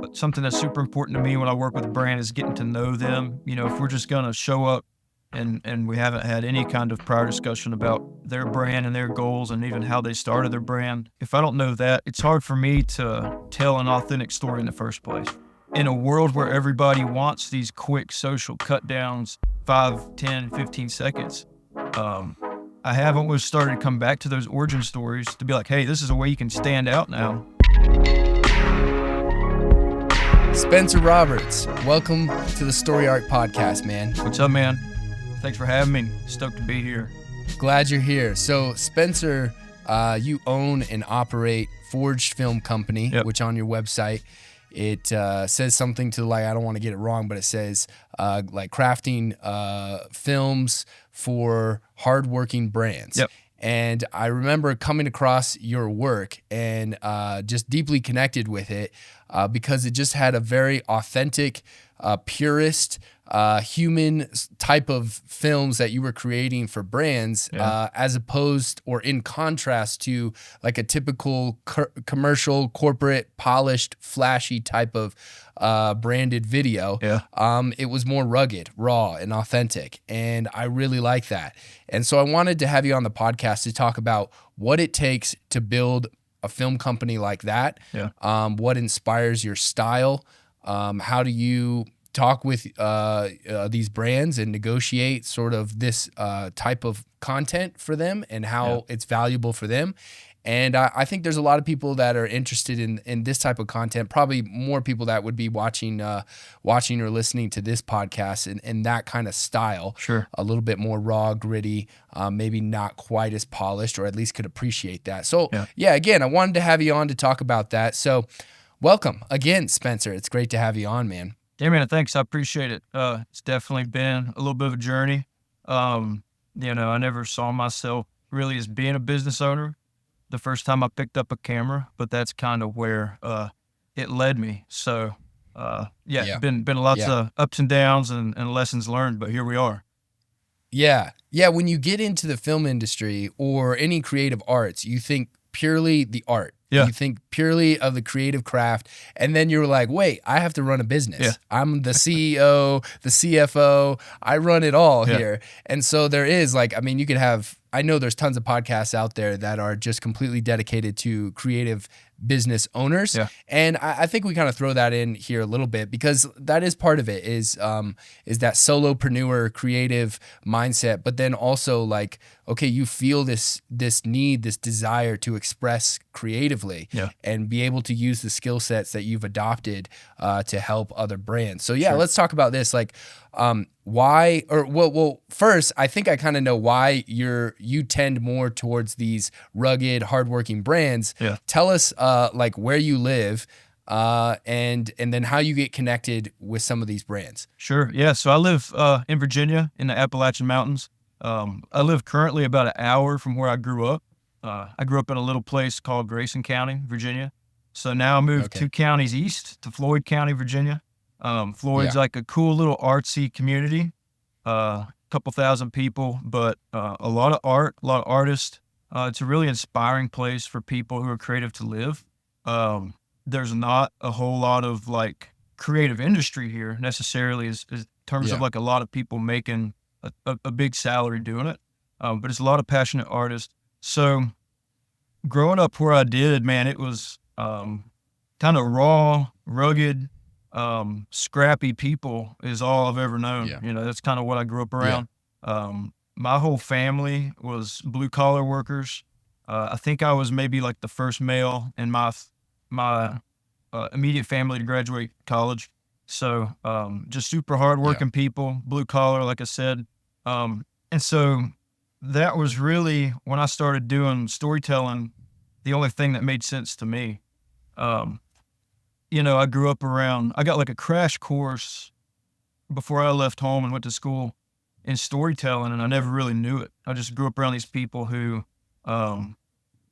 But something that's super important to me when I work with a brand is getting to know them. If we're just going to show up and we haven't had any kind of prior discussion about their brand and their goals and even how they started their brand, if I don't know that, it's hard for me to tell an authentic story in the first place. In a world where everybody wants these quick social cut downs, 5, 10, 15 seconds, I have almost started to come back to those origin stories to be like, hey, this is a way you can stand out now. Spencer Roberts, welcome to the Story Arc Podcast, man. What's up, man? Thanks for having me. Stoked to be here. Glad you're here. So, Spencer, you own and operate Forged Film Company, Yep. which on your website, it says something to like, I don't want to get it wrong, but it says like crafting films for hardworking brands. Yep. And I remember coming across your work and just deeply connected with it because it just had a very authentic, purist, human type of films that you were creating for brands, as opposed or in contrast to like a typical commercial, corporate, polished, flashy type of branded video. It was more rugged, raw, and authentic. And I really like that. And so I wanted to have you on the podcast to talk about what it takes to build a film company like that. What inspires your style? How do you talk with these brands and negotiate sort of this type of content for them and how it's valuable for them? And I think there's a lot of people that are interested in this type of content, probably more people that would be watching or listening to this podcast in that kind of style. Sure. A little bit more raw, gritty, maybe not quite as polished, or at least could appreciate that. So again, I wanted to have you on to talk about that. So welcome again, Spencer. It's great to have you on, man. Yeah, man, thanks. I appreciate it. It's definitely been a little bit of a journey. I never saw myself really as being a business owner the first time I picked up a camera, but that's kind of where it led me. So, been lots of ups and downs and lessons learned, but here we are. Yeah. When you get into the film industry or any creative arts, you think purely the art. You think purely of the creative craft, and then you're like, wait, I have to run a business. I'm the CEO, the CFO, I run it all here. And so there is like, I mean, you could have, I know there's tons of podcasts out there that are just completely dedicated to creative business owners. And I think we kind of throw that in here a little bit because that is part of it is that solopreneur creative mindset, but then also like, okay, you feel this need, this desire to express creatively and be able to use the skill sets that you've adopted to help other brands. So let's talk about this. Like, why, or well, first, I think I kind of know why you tend more towards these rugged, hardworking brands. Tell us like where you live and then how you get connected with some of these brands. Sure. Yeah. So I live in Virginia in the Appalachian Mountains. I live currently about an hour from where I grew up. I grew up in a little place called Grayson County, Virginia. So now I moved 2 counties east to Floyd County, Virginia. Floyd's like a cool little artsy community, couple thousand people, but a lot of art, a lot of artists. It's a really inspiring place for people who are creative to live. There's not a whole lot of like creative industry here necessarily in terms of like a lot of people making a big salary doing it, but it's a lot of passionate artists. So growing up where I did, man, it was kind of raw, rugged, scrappy people is all I've ever known. That's kind of what I grew up around. My whole family was blue collar workers. I think I was maybe like the first male in my immediate family to graduate college. So just super hardworking people, blue collar, like I said. And so that was really when I started doing storytelling, the only thing that made sense to me. I grew up around, I got like a crash course before I left home and went to school in storytelling, and I never really knew it. I just grew up around these people who,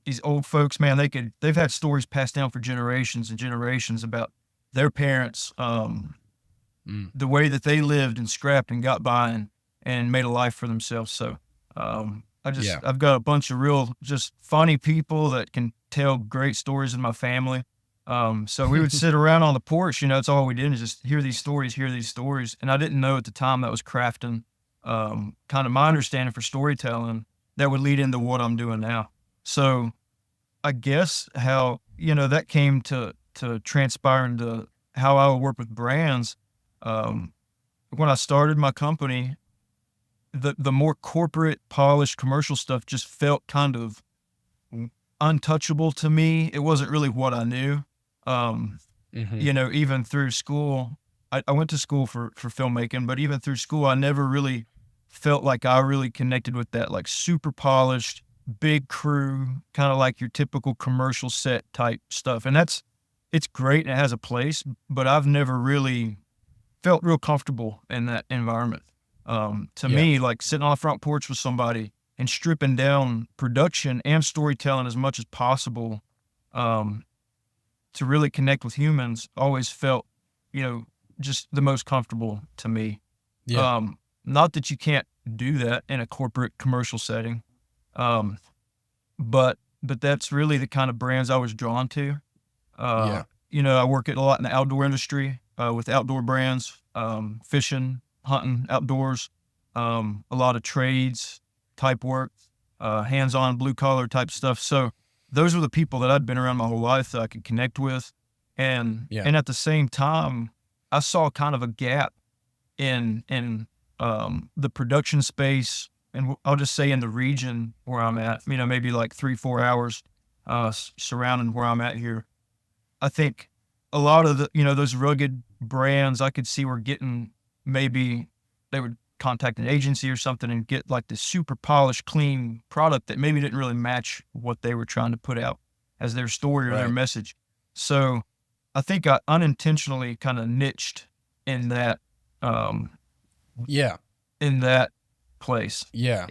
these old folks, man, they've had stories passed down for generations and generations about their parents, the way that they lived and scrapped and got by and made a life for themselves. So, I've got a bunch of real just funny people that can tell great stories in my family. So we would sit around on the porch, it's all we did is just hear these stories. And I didn't know at the time that was crafting, kind of my understanding for storytelling that would lead into what I'm doing now. So I guess how, that came to transpire into how I would work with brands. When I started my company, the more corporate, polished commercial stuff just felt kind of untouchable to me. It wasn't really what I knew. Even through school, I went to school for filmmaking, but even through school, I never really felt like I really connected with that, like super polished, big crew, kind of like your typical commercial set type stuff. And it's great and it has a place, but I've never really felt real comfortable in that environment. To me, like sitting on the front porch with somebody and stripping down production and storytelling as much as possible, to really connect with humans always felt, just the most comfortable to me. Yeah. Not that you can't do that in a corporate commercial setting. But that's really the kind of brands I was drawn to. I work a lot in the outdoor industry, with outdoor brands, fishing, hunting, outdoors, a lot of trades type work, hands-on blue collar type stuff. So those were the people that I'd been around my whole life that I could connect with. And at the same time, I saw kind of a gap in the production space, and I'll just say in the region where I'm at, maybe like 3-4 hours surrounding where I'm at here. I think a lot of the, those rugged brands I could see were getting, maybe they would contact an agency or something and get like this super polished, clean product that maybe didn't really match what they were trying to put out as their story or their message. So I think I unintentionally kind of niched in that, in that place. Yeah.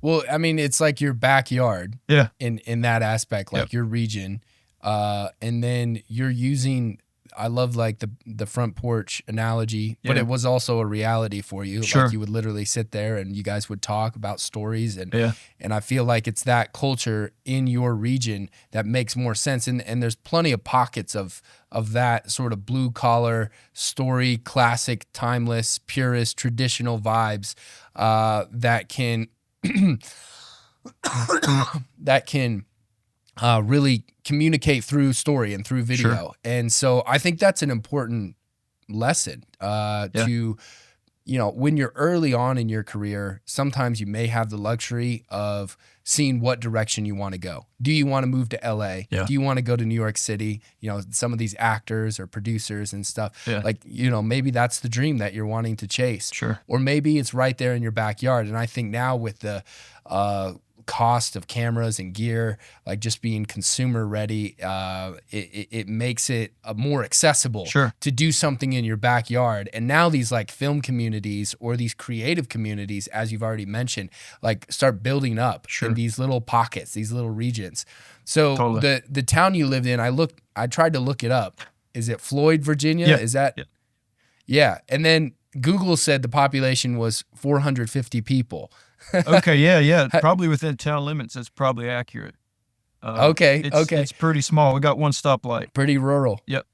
Well, I mean, it's like your backyard. Yeah. In that aspect, like your region. And then you're using, I love like the front porch analogy, but it was also a reality for you. Sure. Like you would literally sit there and you guys would talk about stories, and I feel like it's that culture in your region that makes more sense. And there's plenty of pockets of that sort of blue collar story, classic, timeless, purist, traditional vibes, that can really communicate through story and through video. Sure. And so I think that's an important lesson to, when you're early on in your career, sometimes you may have the luxury of seeing what direction you want to go. Do you want to move to LA? Yeah. Do you want to go to New York City? Some of these actors or producers and stuff, like, maybe that's the dream that you're wanting to chase. Sure. Or maybe it's right there in your backyard. And I think now with the, cost of cameras and gear, like just being consumer ready, it makes it more accessible to do something in your backyard. And now these like film communities or these creative communities, as you've already mentioned, like start building up in these little pockets, these little regions. So the town you lived in, I tried to look it up. Is it Floyd, Virginia? Yeah. Is that? Yeah. And then Google said the population was 450 people. Okay, yeah. Probably within town limits, that's probably accurate. It's pretty small. We got one stoplight. Pretty rural. Yep.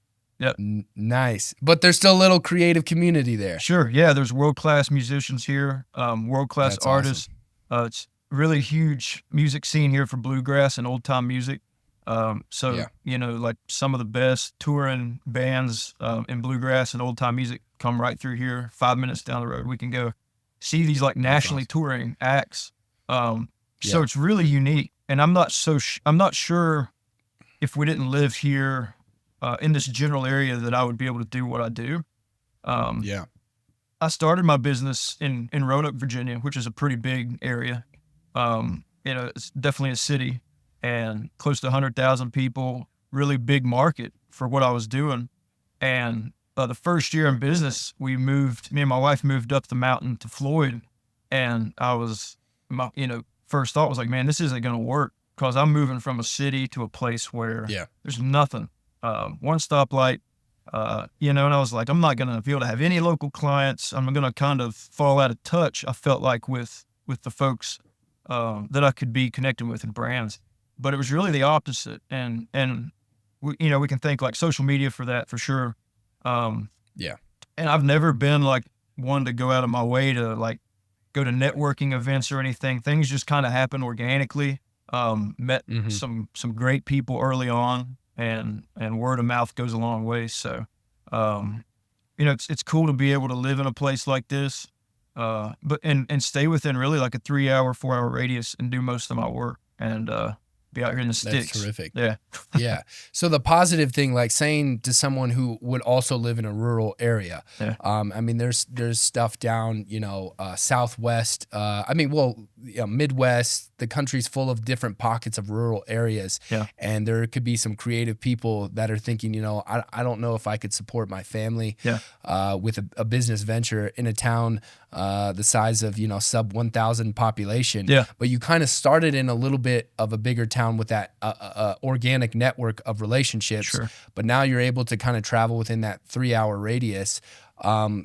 Nice. But there's still a little creative community there. Sure, yeah. There's world-class musicians here, world-class artists. Awesome. It's really huge music scene here for bluegrass and old-time music. Like some of the best touring bands in bluegrass and old-time music come right through here. 5 minutes down the road, we can go see these like nationally touring acts. So it's really unique. And I'm not sure if we didn't live here in this general area that I would be able to do what I do. I started my business in Roanoke, Virginia, which is a pretty big area. It's definitely a city and close to 100,000 people, really big market for what I was doing. And the first year in business, me and my wife moved up the mountain to Floyd, and first thought was like, man, this isn't going to work because I'm moving from a city to a place where there's nothing, one stoplight, and I was like, I'm not going to be able to have any local clients. I'm going to kind of fall out of touch, I felt like, with the folks that I could be connecting with in brands. But it was really the opposite. And we can thank like social media for that for sure. Um, Yeah. and I've never been like one to go out of my way to like go to networking events or anything. Things just kind of happen organically. Met Mm-hmm. some great people early on, and word of mouth goes a long way. So, um, it's cool to be able to live in a place like this, but and stay within really like a 3 hour, 4 hour radius and do most of my work and be out here in the That's sticks. terrific. Yeah. Yeah. So the positive thing, like saying to someone who would also live in a rural area, Yeah. I mean, there's stuff down, Southwest. Midwest. The country's full of different pockets of rural areas, Yeah. and there could be some creative people that are thinking, I don't know if I could support my family, Yeah. with a business venture in a town the size of sub 1,000 population. Yeah. But you kind of started in a little bit of a bigger town with that organic network of relationships. Sure. But now you're able to kind of travel within that 3 hour radius.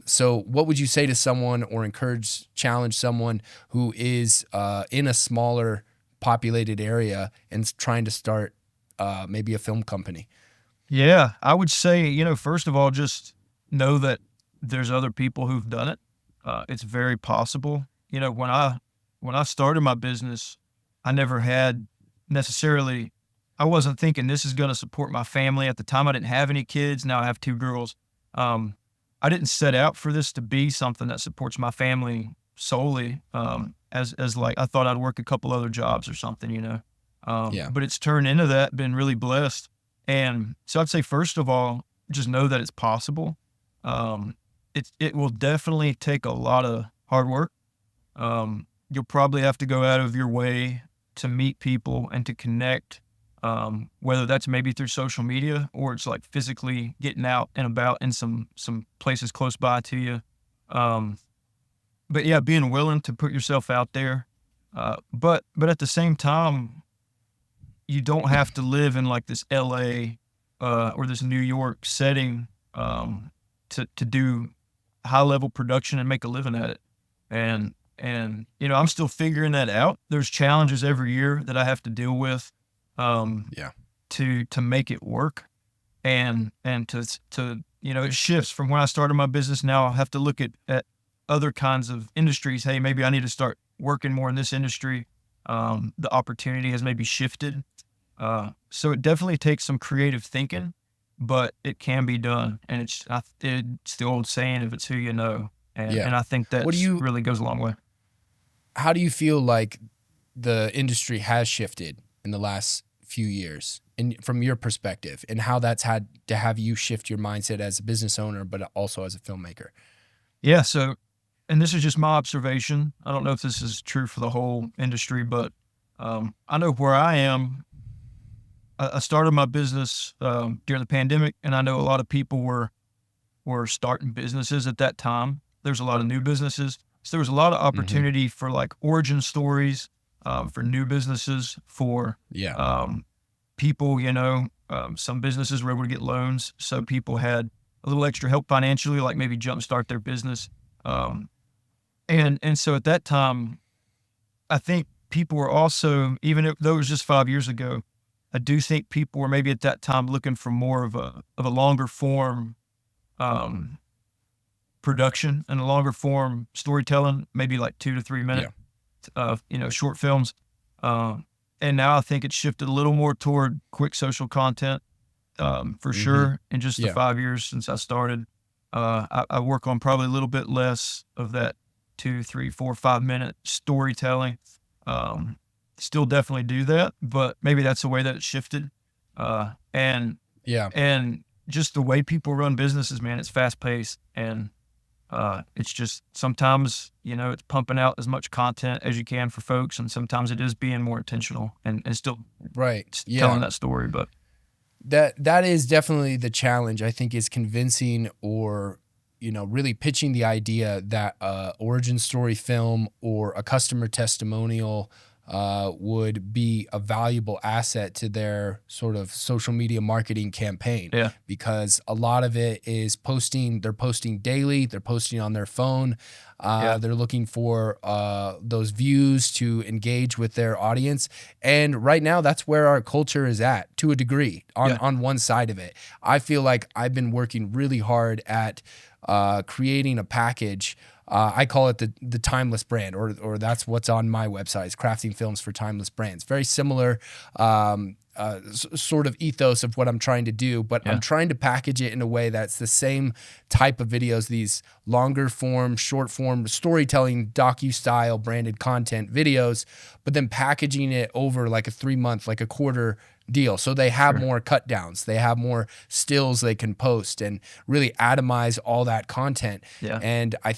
So what would you say to someone, or challenge someone who is in a smaller populated area and trying to start maybe a film company? Yeah, I would say, first of all, just know that there's other people who've done it. It's very possible. When I started my business, I never had necessarily. I wasn't thinking this is going to support my family at the time. I didn't have any kids. Now I have 2 girls. I didn't set out for this to be something that supports my family solely. As like I thought I'd work a couple other jobs or something. Yeah. But it's turned into that. Been really blessed. And so I'd say, first of all, just know that it's possible. It will definitely take a lot of hard work. You'll probably have to go out of your way to meet people and to connect, whether that's maybe through social media or it's like physically getting out and about in some places close by to you. But yeah, being willing to put yourself out there. But at the same time, you don't have to live in like this LA or this New York setting to do high level production and make a living at it. And I'm still figuring that out. There's challenges every year that I have to deal with Yeah. to make it work. And to it shifts from when I started my business. Now I have to look at other kinds of industries. Hey, maybe I need to start working more in this industry. The opportunity has maybe shifted. So it definitely takes some creative thinking, but it can be done. And it's the old saying, if it's who you know. And I think that really goes a long way. How do you feel like the industry has shifted in the last few years, and from your perspective, and how that's had to have you shift your mindset as a business owner, but also as a filmmaker? Yeah. So, and this is just my observation. I don't know if this is true for the whole industry, but I know where I am. I started my business during the pandemic, and I know a lot of people were starting businesses at that time. There's a lot of new businesses. So there was a lot of opportunity for like origin stories, for new businesses, for people, some businesses were able to get loans. So people had a little extra help financially, like maybe jumpstart their business. And so at that time, I think people were also, even though it was just 5 years ago, I do think people were maybe at that time looking for more of a longer form production and a longer form storytelling, maybe like 2 to 3 minute, short films. And now I think it's shifted a little more toward quick social content, for sure. In just the 5 years since I started, I work on probably a little bit less of that 2, 3, 4, 5 minute storytelling. Still definitely do that, but maybe that's the way that it shifted. And just the way people run businesses, man, it's fast paced, and it's just sometimes, it's pumping out as much content as you can for folks, and sometimes it is being more intentional and still telling that story. But that is definitely the challenge, I think, is convincing or really pitching the idea that origin story film or a customer testimonial would be a valuable asset to their sort of social media marketing campaign. Yeah. Because a lot of it is posting. They're posting daily. They're posting on their phone. They're looking for those views to engage with their audience. And right now, that's where our culture is at, to a degree, on one side of it. I feel like I've been working really hard at creating a package. I call it the timeless brand, or that's what's on my website, is crafting films for timeless brands. Very similar sort of ethos of what I'm trying to do, but I'm trying to package it in a way that's the same type of videos, these longer form, short form, storytelling, docu-style branded content videos, but then packaging it over like a 3-month, like a quarter deal. So they have more cut downs, they have more stills they can post and really atomize all that content. Yeah. And I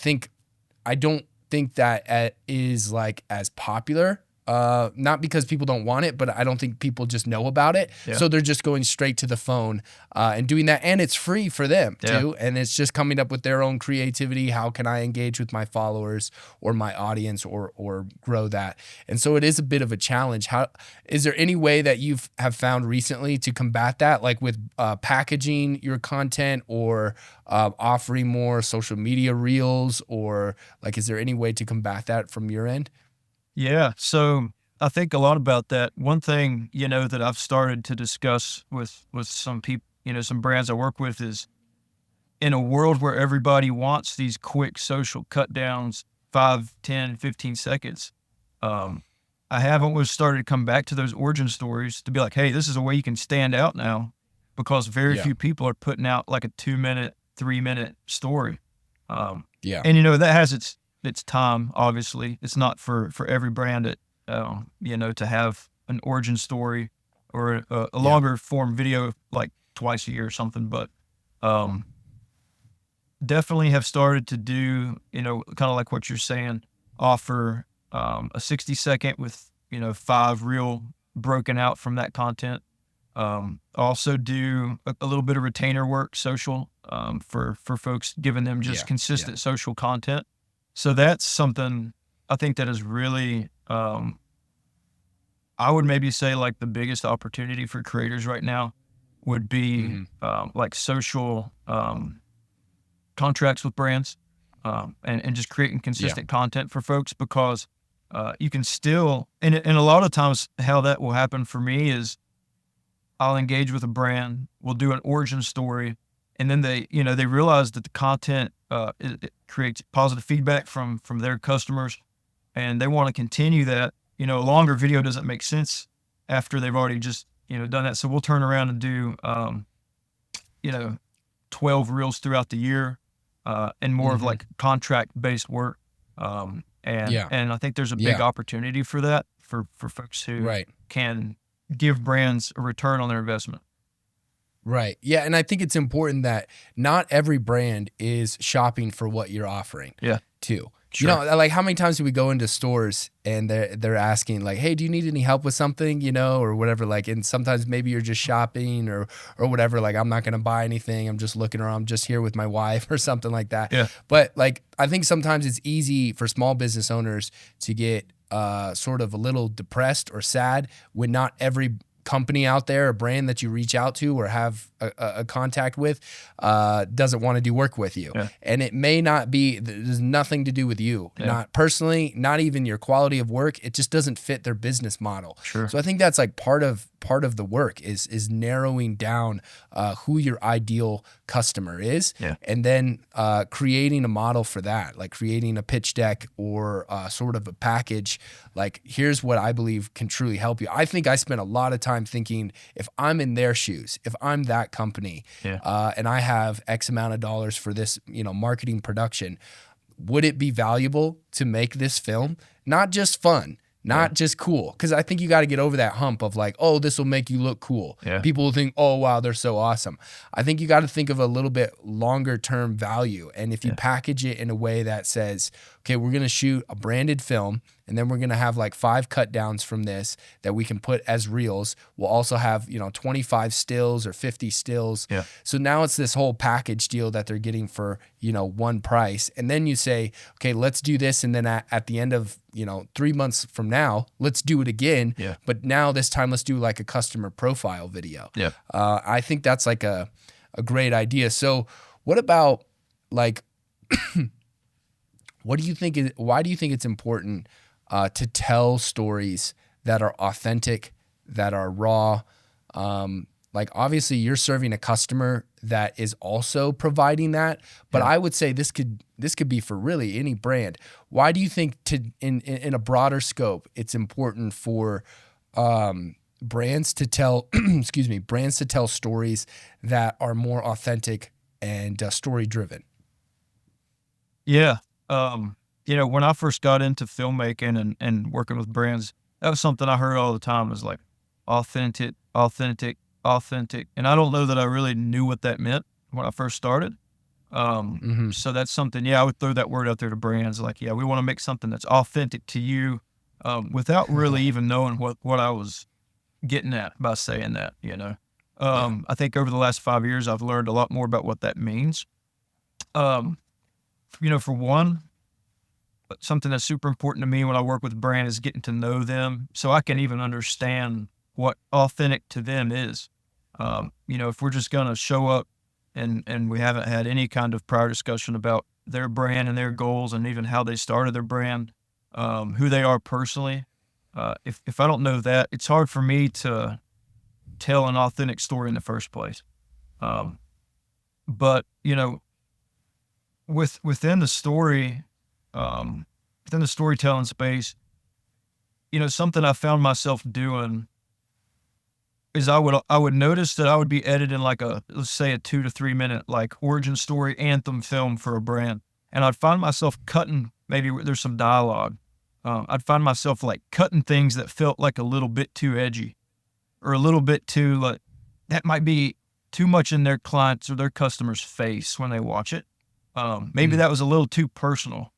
don't think that is like as popular. Not because people don't want it, but I don't think people just know about it. Yeah. So they're just going straight to the phone and doing that. And it's free for them too. And it's just coming up with their own creativity. How can I engage with my followers or my audience or grow that? And so it is a bit of a challenge. Is there any way that have found recently to combat that, like with packaging your content or offering more social media reels, or like, is there any way to combat that from your end? Yeah. So I think a lot about that. One thing, that I've started to discuss with some people, some brands I work with, is in a world where everybody wants these quick social cut downs, 5, 10, 15 seconds. I have almost started to come back to those origin stories to be like, hey, this is a way you can stand out now, because very few people are putting out like a 2-minute, 3-minute story. And that has its time. Obviously, it's not for every brand to have an origin story or a longer form video like twice a year or something, but definitely have started to do, kind of like what you're saying, offer a 60-second with 5 reel broken out from that content. Also do a little bit of retainer work, social, for folks, giving them just consistent social content. So that's something I think that is really, I would maybe say like the biggest opportunity for creators right now would be like social contracts with brands, and just creating consistent content for folks, because you can still, and a lot of times how that will happen for me is I'll engage with a brand, we'll do an origin story, and then they realize that the content it creates positive feedback from their customers, and they want to continue that. A longer video doesn't make sense after they've already just done that. So we'll turn around and do 12 reels throughout the year, and more of like contract based work. And I think there's a big opportunity for that for folks who can give brands a return on their investment. Right. Yeah. And I think it's important that not every brand is shopping for what you're offering. Yeah. Too. Sure. Like how many times do we go into stores and they're asking like, hey, do you need any help with something, or whatever, like, and sometimes maybe you're just shopping or whatever, like, I'm not going to buy anything. I'm just looking around. I'm just here with my wife or something like that. Yeah. But like, I think sometimes it's easy for small business owners to get sort of a little depressed or sad when not every company out there, a brand that you reach out to or have a contact with, doesn't want to do work with you. Yeah. And it may not be, there's nothing to do with you, not personally, not even your quality of work. It just doesn't fit their business model. Sure. So I think that's like part of the work is narrowing down who your ideal customer is, and then creating a model for that, like creating a pitch deck or sort of a package. Like, here's what I believe can truly help you. I think I spent a lot of time thinking, if I'm in their shoes, if I'm that company, and I have X amount of dollars for this, marketing production, would it be valuable to make this film? Not just fun, not just cool. Because I think you got to get over that hump of like, oh, this will make you look cool. Yeah. People will think, oh, wow, they're so awesome. I think you got to think of a little bit longer term value. And if you package it in a way that says, okay, we're going to shoot a branded film, and then we're going to have like 5 cut downs from this that we can put as reels. We'll also have, 25 stills or 50 stills. Yeah. So now it's this whole package deal that they're getting for, one price. And then you say, okay, let's do this. And then at the end of, 3 months from now, let's do it again. Yeah. But now this time, let's do like a customer profile video. Yeah. I think that's like a great idea. So what about like, why do you think it's important to tell stories that are authentic, that are raw? Like obviously you're serving a customer that is also providing that, but I would say this could be for really any brand. Why do you think in a broader scope, it's important for brands to tell, brands to tell stories that are more authentic and story driven? Yeah. When I first got into filmmaking and working with brands, that was something I heard all the time, was like authentic. And I don't know that I really knew what that meant when I first started. So that's something, I would throw that word out there to brands, like, we want to make something that's authentic to you, without really even knowing what I was getting at by saying that, I think over the last 5 years, I've learned a lot more about what that means. For one, something that's super important to me when I work with brand is getting to know them so I can even understand what authentic to them is. If we're just going to show up and we haven't had any kind of prior discussion about their brand and their goals and even how they started their brand, who they are personally, if I don't know that, it's hard for me to tell an authentic story in the first place. But within the story, within the storytelling space, something I found myself doing is I would notice that I would be editing like let's say a 2 to 3 minute like origin story anthem film for a brand, and I'd find myself cutting, maybe there's some dialogue. I'd find myself like cutting things that felt like a little bit too edgy, or a little bit too like that might be too much in their clients or their customers' face when they watch it. Maybe that was a little too personal,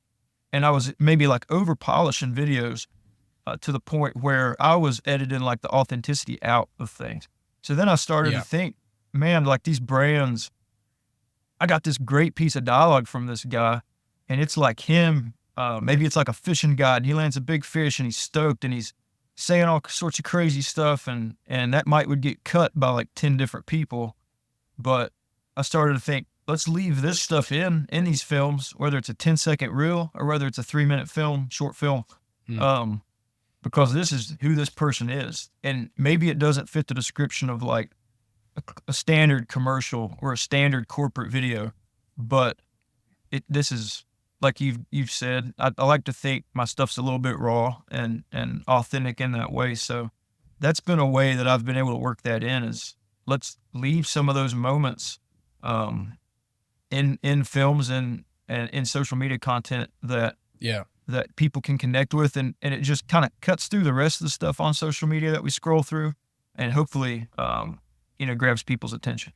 and I was maybe like over polishing videos to the point where I was editing like the authenticity out of things. So then I started to think, man, like these brands, I got this great piece of dialogue from this guy, and it's like him. Maybe it's like a fishing guide. He lands a big fish and he's stoked and he's saying all sorts of crazy stuff, and that would get cut by like 10 different people. But I started to think, let's leave this stuff in these films, whether it's a 10-second reel or whether it's a 3-minute short film, because this is who this person is. And maybe it doesn't fit the description of like a standard commercial or a standard corporate video, but this is, like you've said, I like to think my stuff's a little bit raw and authentic in that way. So that's been a way that I've been able to work that in, is let's leave some of those moments in films and in social media content that people can connect with, and it just kind of cuts through the rest of the stuff on social media that we scroll through, and hopefully grabs people's attention.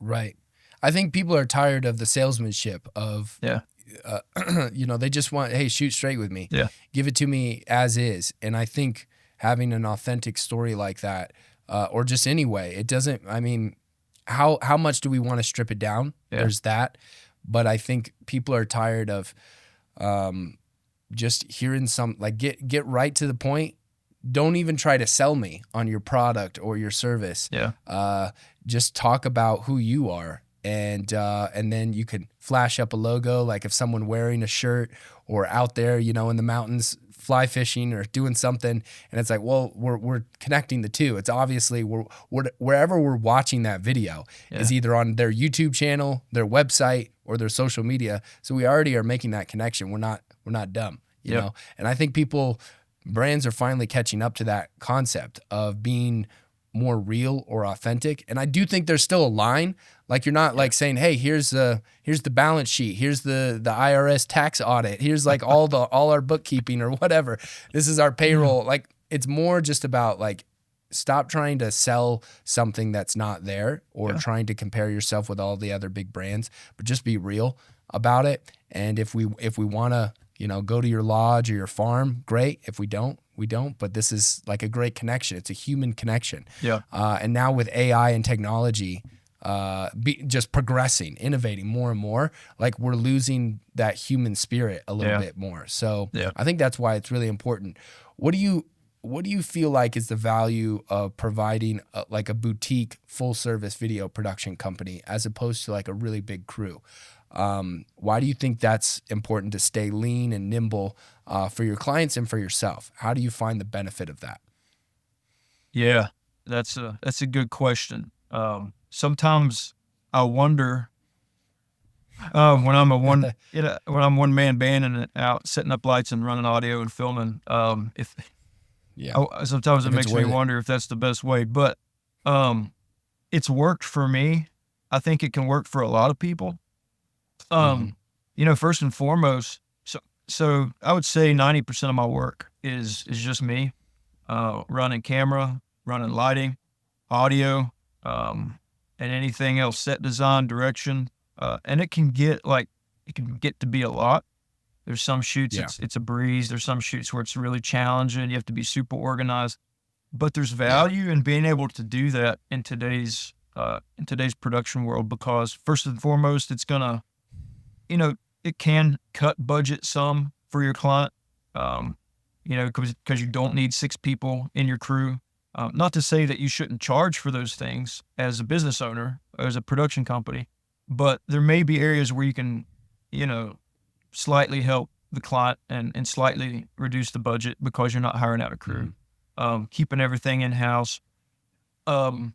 Right. I think people are tired of the salesmanship of they just want, hey, shoot straight with me. Yeah. Give it to me as is. And I think having an authentic story like that, or just anyway, it doesn't, I mean, how much do we want to strip it down? Yeah. There's that. But I think people are tired of just hearing like get right to the point. Don't even try to sell me on your product or your service. Yeah. Just talk about who you are. And then you could flash up a logo, like if someone wearing a shirt or out there, in the mountains fly fishing or doing something, and it's like, well, we're connecting the two. It's obviously wherever we're watching that video is either on their YouTube channel, their website, or their social media. So we already are making that connection. We're not dumb, you know. And I think brands are finally catching up to that concept of being more real or authentic. And I do think there's still a line. Like you're not like saying, hey, here's the balance sheet, here's the IRS tax audit, here's like all our bookkeeping or whatever. This is our payroll. Like it's more just about like, stop trying to sell something that's not there, or trying to compare yourself with all the other big brands, but just be real about it. And if we want to go to your lodge or your farm. Great. If we don't, we don't. But this is like a great connection. It's a human connection. Yeah. And now with AI and technology, just progressing, innovating more and more, like we're losing that human spirit a little bit more. So I think that's why it's really important. What do you feel like is the value of providing like a boutique full service video production company as opposed to like a really big crew? Why do you think that's important to stay lean and nimble for your clients and for yourself? How do you find the benefit of that? Yeah, that's a good question. Sometimes I wonder when I'm when I'm one man band and out setting up lights and running audio and filming, if sometimes it makes me wonder if that's the best way, but it's worked for me. I think it can work for a lot of people. First and foremost, so I would say 90% of my work is just me, running camera, running lighting, audio, and anything else, set design, direction. And it can get to be a lot. There's some shoots, it's a breeze. There's some shoots where it's really challenging. You have to be super organized, but there's value in being able to do that in today's production world, because first and foremost, it's gonna, it can cut budget some for your client, because you don't need 6 people in your crew. Not to say that you shouldn't charge for those things as a business owner, or as a production company, but there may be areas where you can, slightly help the client and slightly reduce the budget because you're not hiring out a crew, keeping everything in-house. I'm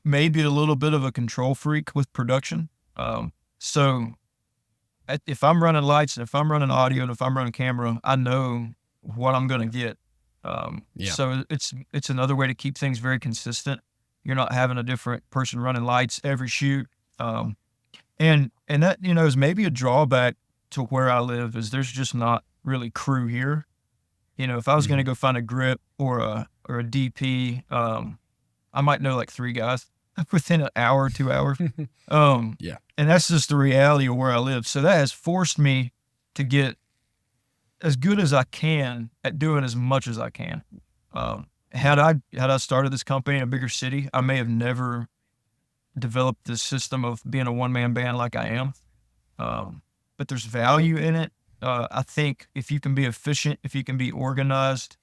maybe a little bit of a control freak with production. So if I'm running lights and if I'm running audio and if I'm running camera, I know what I'm going to get. So it's another way to keep things very consistent. You're not having a different person running lights every shoot. And that, is maybe a drawback to where I live, is there's just not really crew here. If I was going to go find a grip or a DP, I might know like 3 guys within an hour, 2 hours. And that's just the reality of where I live. So that has forced me to get as good as I can at doing as much as I can. Had I started this company in a bigger city, I may have never developed this system of being a one-man band like I am. But there's value in it. I think if you can be efficient, if you can be organized,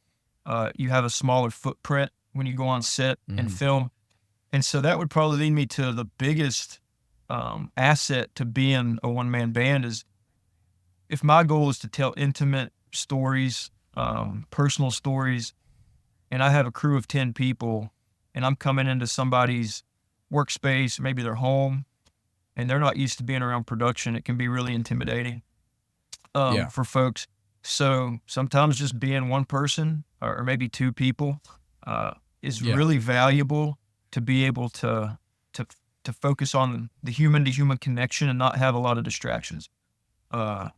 you have a smaller footprint when you go on set and film. And so that would probably lead me to the biggest asset to being a one-man band is, if my goal is to tell intimate stories, personal stories, and I have a crew of 10 people and I'm coming into somebody's workspace, maybe their home, and they're not used to being around production, it can be really intimidating for folks. So sometimes just being one person or maybe 2 people is really valuable to be able to focus on the human to human connection and not have a lot of distractions. A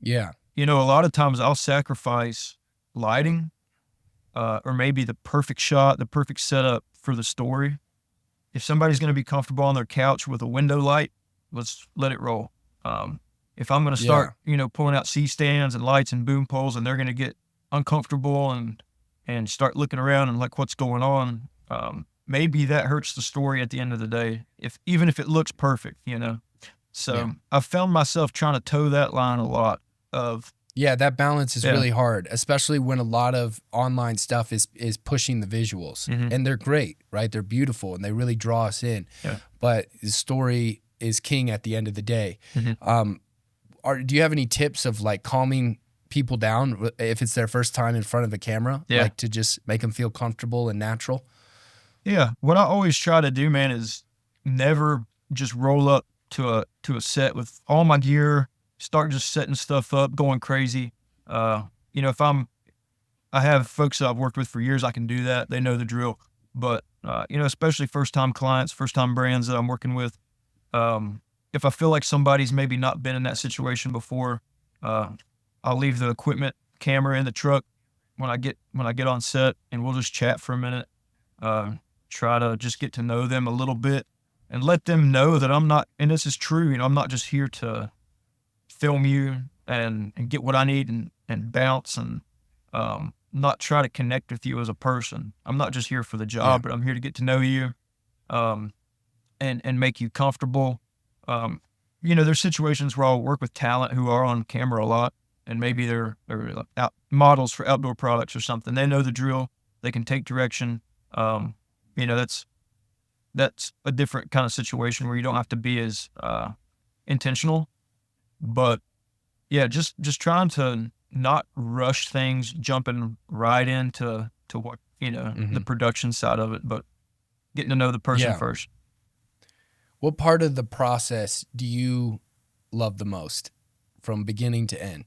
lot of times I'll sacrifice lighting, or maybe the perfect shot, the perfect setup for the story. If somebody's going to be comfortable on their couch with a window light, let's let it roll. If I'm going to start, pulling out C-stands and lights and boom poles, and they're going to get uncomfortable and start looking around and like, what's going on? Maybe that hurts the story at the end of the day, even if it looks perfect, So I've found myself trying to toe that line a lot of. Yeah, that balance is really hard, especially when a lot of online stuff is pushing the visuals, and they're great, right? They're beautiful and they really draw us in. Yeah. But the story is king at the end of the day. Do you have any tips of like calming people down if it's their first time in front of a camera, like to just make them feel comfortable and natural? Yeah, what I always try to do, man, is never just roll up to a set with all my gear, start just setting stuff up, going crazy. If I have folks that I've worked with for years, I can do that. They know the drill. But, especially first-time clients, first-time brands that I'm working with, if I feel like somebody's maybe not been in that situation before, I'll leave the equipment camera in the truck when I get on set, and we'll just chat for a minute, try to just get to know them a little bit and let them know that I'm not, and this is true, I'm not just here to film you and get what I need and bounce and not try to connect with you as a person. I'm not just here for the job, but I'm here to get to know you, um, and make you comfortable. There's situations where I'll work with talent who are on camera a lot, and maybe they're models for outdoor products or something. They know the drill. They can take direction. That's a different kind of situation where you don't have to be as intentional. But yeah, just trying to not rush things, jumping right into what the production side of it, but getting to know the person first. What part of the process do you love the most, from beginning to end?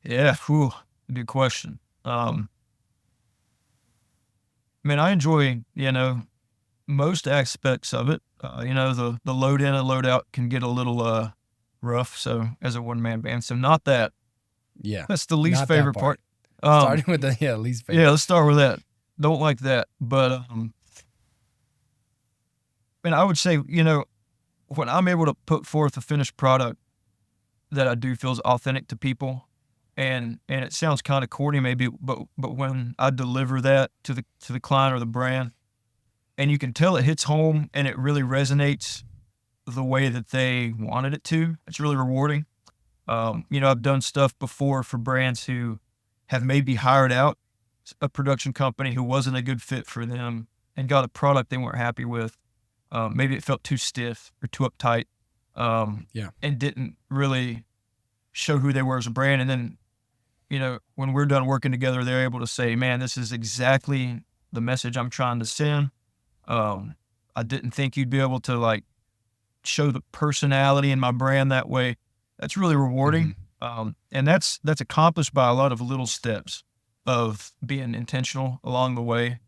Yeah, good question. I enjoy most aspects of it. The load in and load out can get a little rough. So as a one man band, so not that. Yeah, that's the least favorite part. Starting with the least favorite. Yeah, let's start with that. Don't like that, but I would say when I'm able to put forth a finished product that I do feels authentic to people, and it sounds kind of corny maybe, but when I deliver that to the client or the brand, and you can tell it hits home and it really resonates the way that they wanted it to, it's really rewarding. I've done stuff before for brands who have maybe hired out a production company who wasn't a good fit for them and got a product they weren't happy with. Maybe it felt too stiff or too uptight, and didn't really show who they were as a brand. And then, when we're done working together, they're able to say, man, this is exactly the message I'm trying to send. I didn't think you'd be able to show the personality in my brand that way. That's really rewarding. And that's accomplished by a lot of little steps of being intentional along the way.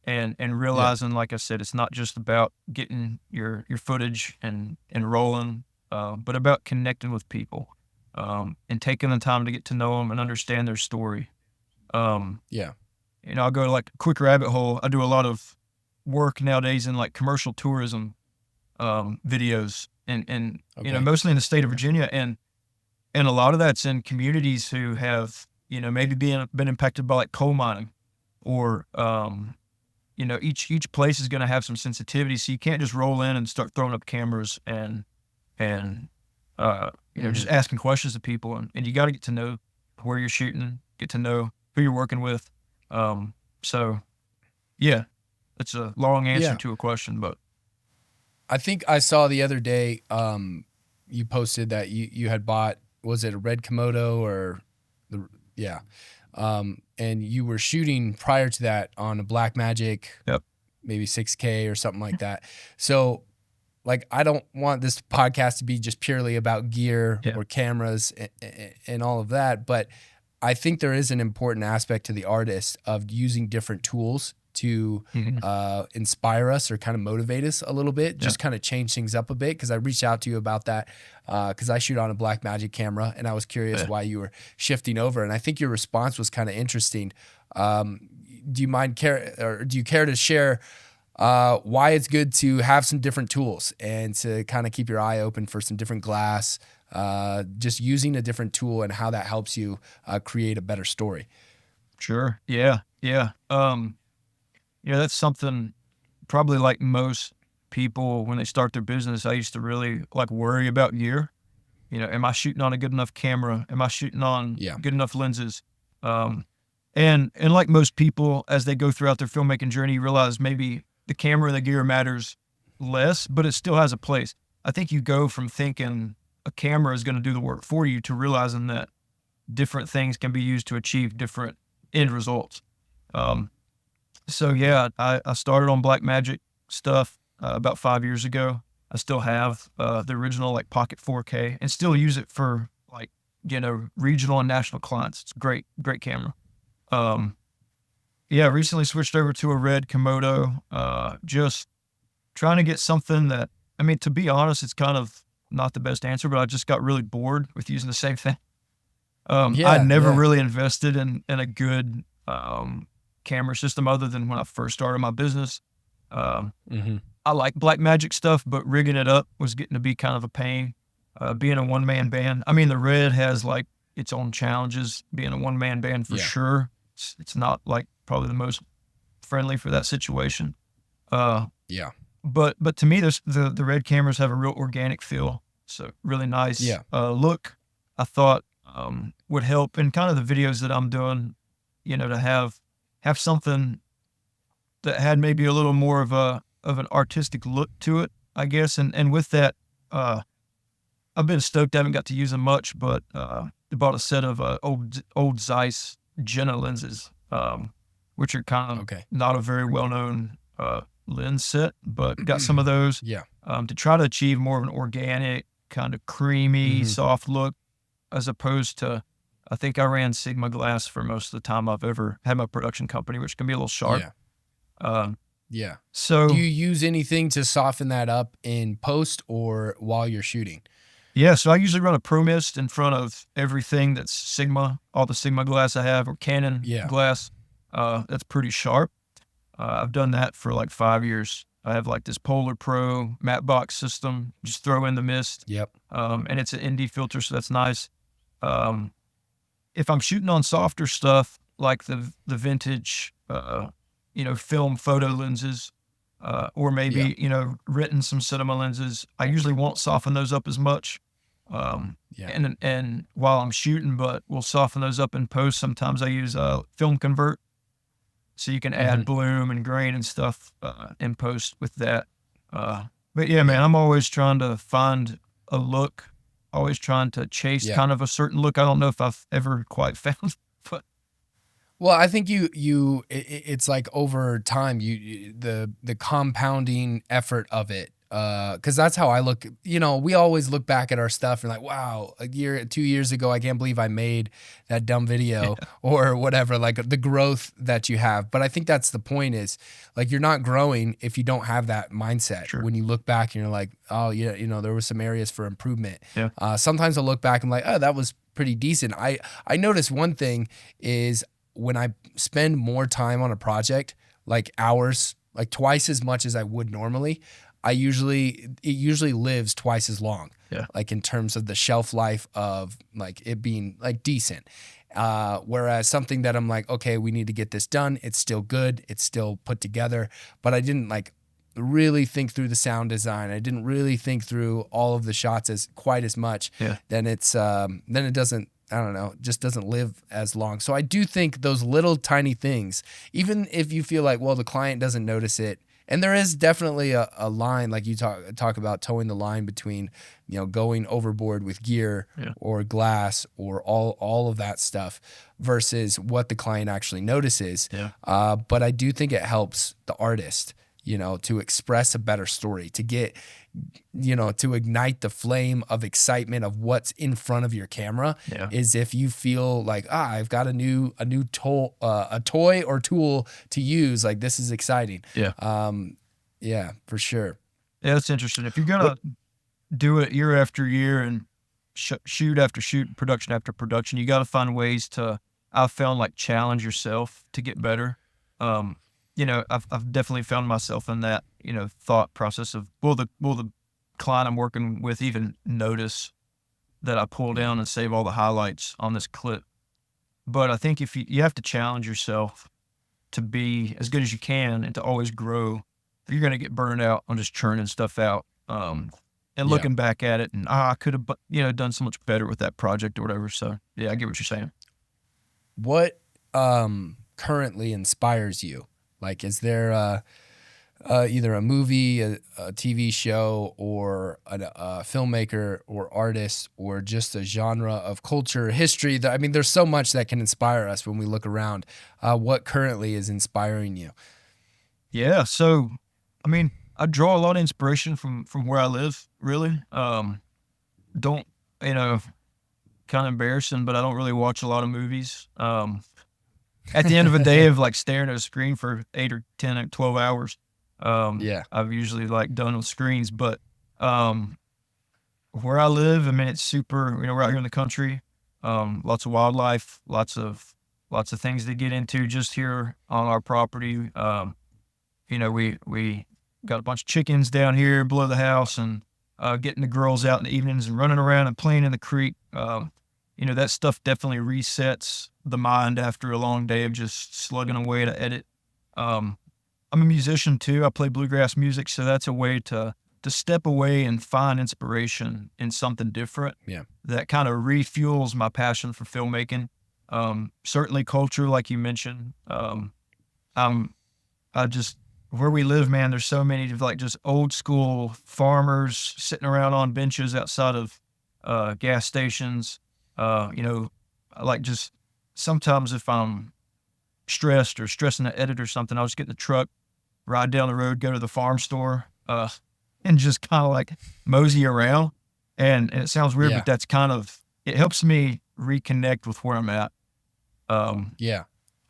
And realizing, like I said, it's not just about getting your footage and rolling, but about connecting with people, and taking the time to get to know them and understand their story. I'll go a quick rabbit hole. I do a lot of work nowadays in commercial tourism videos, and mostly in the state of Virginia, and a lot of that's in communities who have maybe been impacted by coal mining, or each place is going to have some sensitivity, so you can't just roll in and start throwing up cameras and just asking questions to people, and you got to get to know where you're shooting, get to know who you're working with. So yeah, it's a long answer to a question, but I think I saw the other day you posted that you had bought, was it a red Komodo or and you were shooting prior to that on a Blackmagic, maybe 6K or something like that. So I don't want this podcast to be just purely about gear or cameras and all of that, but I think there is an important aspect to the artist of using different tools to inspire us or kind of motivate us a little bit, just kind of change things up a bit. Because I reached out to you about that because I shoot on a Blackmagic camera, and I was curious why you were shifting over. And I think your response was kind of interesting. Do you care to share why it's good to have some different tools and to kind of keep your eye open for some different glass, just using a different tool, and how that helps you create a better story? Sure. Yeah. That's something probably like most people when they start their business. I used to really worry about gear. Am I shooting on a good enough camera? Am I shooting on good enough lenses? And like most people, as they go throughout their filmmaking journey, you realize maybe the camera and the gear matters less, but it still has a place. I think you go from thinking a camera is going to do the work for you to realizing that different things can be used to achieve different end results. So yeah, I started on Blackmagic stuff about 5 years ago. I still have the original Pocket 4K and still use it for regional and national clients. It's great camera. Recently switched over to a red Komodo. Just trying to get something that, to be honest, it's kind of not the best answer, but I just got really bored with using the same thing. I'd never really invested in a good camera system other than when I first started my business. I like Blackmagic stuff, but rigging it up was getting to be kind of a pain. being a one-man band. I mean, the Red has like its own challenges being a one-man band for Yeah. sure. It's not like probably the most friendly for that situation. Yeah. But to me, the Red cameras have a real organic feel. So really nice Yeah. look. I thought would help in kind of the videos that I'm doing, to have something that had maybe a little more of an artistic look to it, I guess. And with that, I've been stoked. I haven't got to use them much, but I bought a set of old Zeiss Jenna lenses, which are kind of not a very well known lens set, but got some of those. Yeah. To try to achieve more of an organic, kind of creamy, soft look, as opposed to, I think I ran Sigma glass for most of the time I've ever had my production company, which can be a little sharp. Yeah. So do you use anything to soften that up in post or while you're shooting? Yeah, so I usually run a Pro Mist in front of everything that's Sigma, all the Sigma glass I have, or Canon glass. That's pretty sharp. I've done that for like 5 years. I have like this Polar Pro matte box system. Just throw in the mist. Yep. And it's an ND filter, so that's nice. If I'm shooting on softer stuff like the vintage, film photo lenses, or maybe written some cinema lenses, I usually won't soften those up as much. And while I'm shooting, but we'll soften those up in post. Sometimes I use film convert, so you can add bloom and grain and stuff in post with that. But yeah, man, I'm always trying to find a look, always trying to chase kind of a certain look. I don't know if I've ever quite found, but. Well, I think it's like over time, the compounding effort of it, because that's how I look. We always look back at our stuff and like, wow, 2 years ago, I can't believe I made that dumb video or whatever. Like the growth that you have, but I think that's the point is like you're not growing if you don't have that mindset. Sure. When you look back and you're like, oh yeah, there was some areas for improvement. Yeah. Sometimes I look back and I'm like, oh, that was pretty decent. I noticed one thing is, when I spend more time on a project, like hours, like twice as much as I would normally, it usually lives twice as long. Yeah. Like in terms of the shelf life of like it being like decent. Whereas something that I'm like, okay, we need to get this done. It's still good. It's still put together, but I didn't like really think through the sound design. I didn't really think through all of the shots as quite as much. Yeah. Then it doesn't, I don't know, just doesn't live as long. So I do think those little tiny things, even if you feel like, well, the client doesn't notice it, and there is definitely a line, like you talk about towing the line between, going overboard with gear or glass or all of that stuff versus what the client actually notices. Yeah. But I do think it helps the artist, to express a better story, to get, to ignite the flame of excitement of what's in front of your camera. Is if you feel like, I've got a new toy or tool to use, like this is exciting. Yeah, for sure. Yeah, that's interesting. If you're gonna do it year after year and shoot after shoot, production after production, you got to find ways to, I've found, like, challenge yourself to get better. I've definitely found myself in that, thought process of, will the client I'm working with even notice that I pull down and save all the highlights on this clip? But I think if you have to challenge yourself to be as good as you can and to always grow, you're going to get burned out on just churning stuff out. And looking back at it and, I could have, done so much better with that project or whatever. So yeah, I get what you're saying. What currently inspires you? Like, is there either a movie, a TV show, or a filmmaker or artist, or just a genre of culture, history? There's so much that can inspire us when we look around. What currently is inspiring you? Yeah, so, I draw a lot of inspiration from where I live, really. Don't, kind of embarrassing, but I don't really watch a lot of movies. At the end of a day of like staring at a screen for 8 or 10 or 12 hours, I've usually like done with screens. But where I live, it's super, we're out here in the country, lots of wildlife, lots of things to get into just here on our property. We got a bunch of chickens down here below the house, and getting the girls out in the evenings and running around and playing in the creek. That stuff definitely resets the mind after a long day of just slugging away to edit. Um, I'm a musician too. I play bluegrass music, so that's a way to step away and find inspiration in something different. Yeah. That kind of refuels my passion for filmmaking. Certainly culture, like you mentioned. I just where we live, man. There's so many of like just old school farmers sitting around on benches outside of gas stations. Like just sometimes if I'm stressed or stressing the edit or something, I'll just get in the truck, ride down the road, go to the farm store, and just kind of like mosey around. And it sounds weird, Yeah. but that's kind of, it helps me reconnect with where I'm at. Yeah.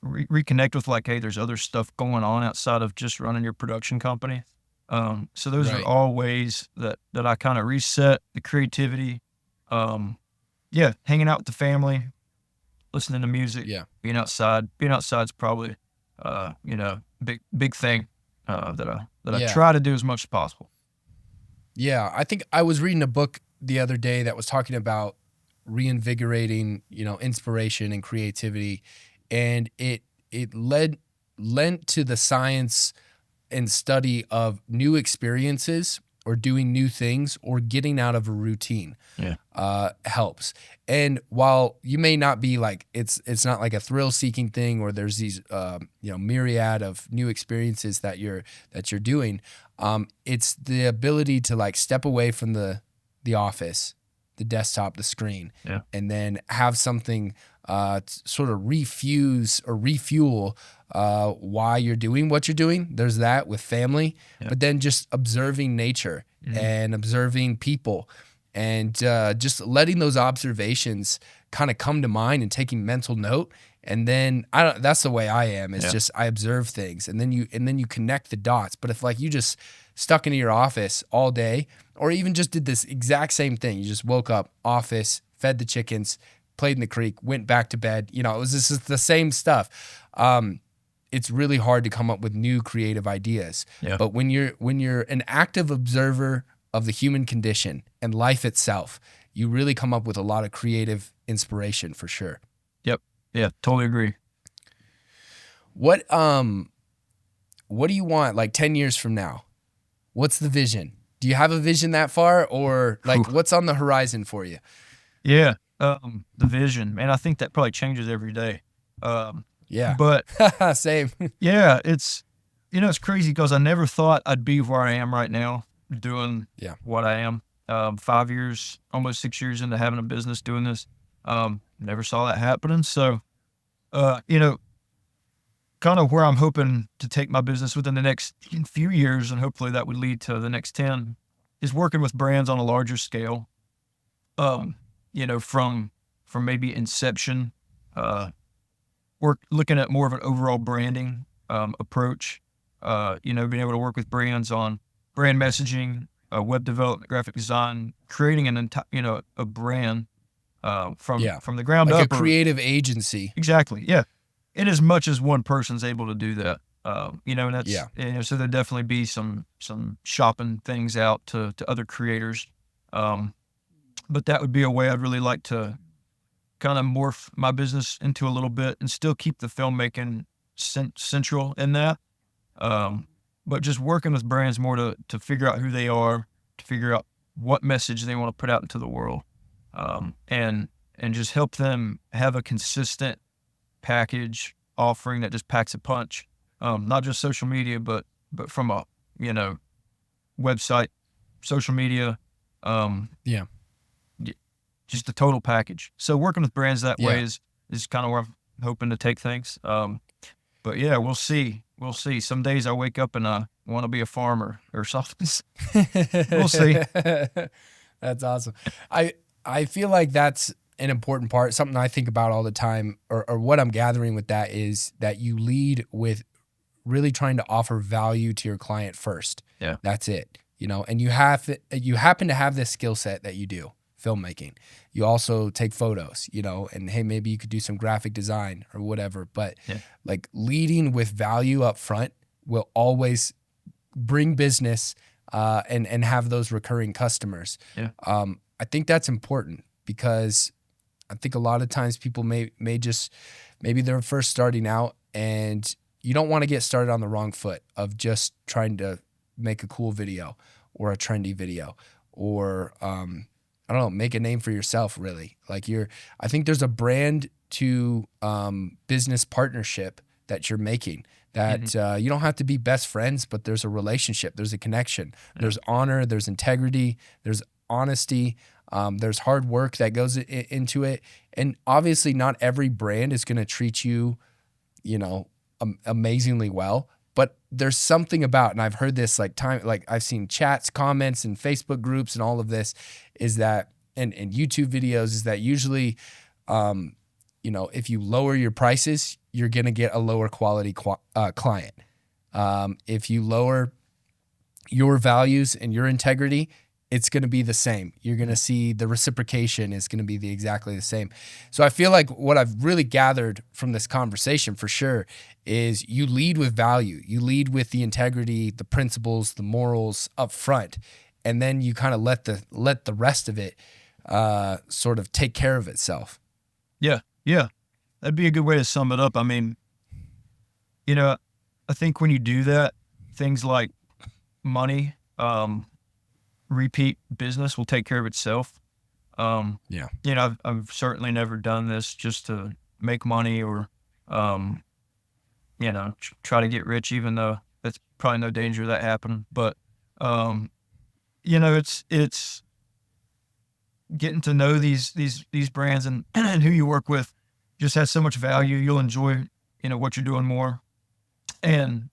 Reconnect with like, hey, there's other stuff going on outside of just running your production company. So those are Right. all ways that I kind of reset the creativity. Hanging out with the family, listening to music, Yeah. being outside. Being outside is probably, big thing that I Yeah. try to do as much as possible. Yeah, I think I was reading a book the other day that was talking about reinvigorating, inspiration and creativity, and it lent to the science and study of new experiences or doing new things or getting out of a routine. Yeah. Helps. And while you may not be like it's not like a thrill seeking thing, or there's these myriad of new experiences that you're doing, it's the ability to like step away from the office, the desktop, the screen, Yeah. and then have something sort of refuse or refuel why you're doing what you're doing. There's that with family, but then just observing nature and observing people, and just letting those observations kind of come to mind and taking mental note. And then that's the way I am. It's just I observe things, and then you connect the dots. But if like you just stuck into your office all day, or even just did this exact same thing, you just woke up, office, fed the chickens, played in the creek, went back to bed. It was just the same stuff. It's really hard to come up with new creative ideas. Yeah. But when you're an active observer of the human condition and life itself, you really come up with a lot of creative inspiration for sure. Yep. Yeah, totally agree. What do you want like 10 years from now? What's the vision? Do you have a vision that far, or like what's on the horizon for you? Yeah. The vision, man, I think that probably changes every day. Yeah. But same. yeah, it's crazy because I never thought I'd be where I am right now doing what I am. 5 years, almost 6 years into having a business doing this. Never saw that happening. So, kind of where I'm hoping to take my business within the next few years, and hopefully that would lead to the next 10, is working with brands on a larger scale. From maybe inception, looking at more of an overall branding approach. Being able to work with brands on brand messaging, web development, graphic design, creating a brand from the ground like up. A creative agency. Exactly. Yeah. And as much as one person's able to do that, and that's, so there'd definitely be some shopping things out to other creators. But that would be a way I'd really like to kind of morph my business into a little bit and still keep the filmmaking central in that. But just working with brands more to figure out who they are, to figure out what message they want to put out into the world, and just help them have a consistent package offering that just packs a punch. Not just social media, but from a website, social media, just the total package. So working with brands that way is kind of where I'm hoping to take things. But yeah, we'll see. We'll see. Some days I wake up and I want to be a farmer or something. We'll see. That's awesome. I feel like that's an important part. Something I think about all the time, or what I'm gathering with that, is that you lead with really trying to offer value to your client first. Yeah. That's it. And you happen to have this skill set that you do, filmmaking. You also take photos, and hey, maybe you could do some graphic design or whatever, but like leading with value up front will always bring business, and have those recurring customers. Yeah. I think that's important because I think a lot of times people maybe they're first starting out, and you don't want to get started on the wrong foot of just trying to make a cool video or a trendy video or I don't know, make a name for yourself really. Like I think there's a brand to business partnership that you're making that you don't have to be best friends, but there's a relationship, there's a connection, there's honor, there's integrity, there's honesty, there's hard work that goes into it. And obviously not every brand is going to treat you, amazingly well, but there's something about, and I've heard this I've seen chats, comments, and Facebook groups and all of this is that, and YouTube videos is that usually, if you lower your prices, you're going to get a lower quality client. If you lower your values and your integrity, it's going to be the same. You're going to see the reciprocation is going to be exactly the same. So I feel like what I've really gathered from this conversation for sure is you lead with value. You lead with the integrity, the principles, the morals up front, and then you kind of let the rest of it sort of take care of itself. Yeah. That'd be a good way to sum it up. I mean, I think when you do that, things like money, repeat business will take care of itself. I've certainly never done this just to make money or, try to get rich, even though that's probably no danger of that happening. But, it's getting to know these brands and who you work with just has so much value. You'll enjoy, what you're doing more. And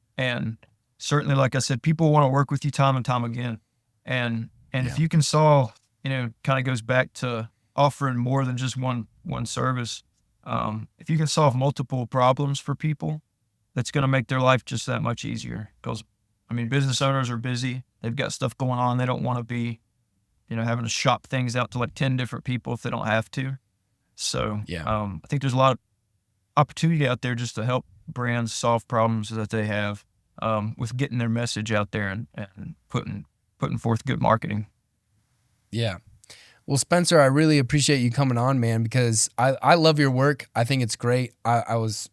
certainly, like I said, people want to work with you time and time again. And if you can solve, kind of goes back to offering more than just one service. If you can solve multiple problems for people, that's going to make their life just that much easier. Because, business owners are busy. They've got stuff going on. They don't want to be, having to shop things out to like 10 different people if they don't have to. So I think there's a lot of opportunity out there just to help brands solve problems that they have with getting their message out there and putting forth good marketing. Yeah. Well, Spencer, I really appreciate you coming on, man, because I love your work. I think it's great. I was,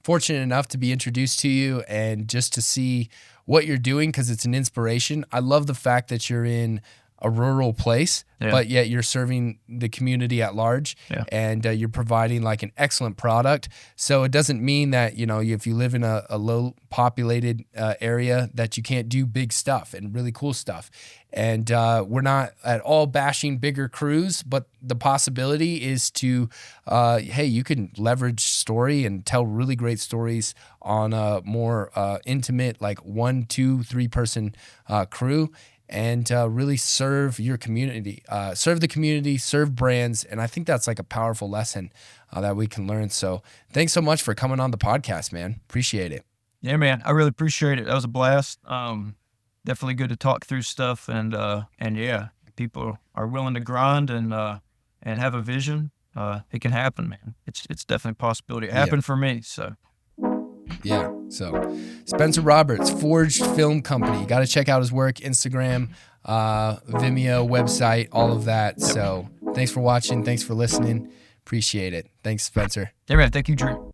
fortunate enough to be introduced to you and just to see what you're doing because it's an inspiration. I love the fact that you're in a rural place, but yet you're serving the community at large and you're providing like an excellent product. So it doesn't mean that, if you live in a low populated area that you can't do big stuff and really cool stuff. And we're not at all bashing bigger crews, but the possibility is to, hey, you can leverage story and tell really great stories on a more intimate, like 1, 2, 3 person crew. And really serve your community, serve the community, serve brands. And I think that's like a powerful lesson that we can learn. So thanks so much for coming on the podcast, man. Appreciate it. Yeah, man. I really appreciate it. That was a blast. Definitely good to talk through stuff. And yeah, people are willing to grind and have a vision. It can happen, man. It's definitely a possibility. It happened for me. So. Yeah. So Spencer Roberts, Forged Film Company. You got to check out his work, Instagram, Vimeo, website, all of that. So thanks for watching. Thanks for listening. Appreciate it. Thanks, Spencer. Yeah, man. Thank you, Drew.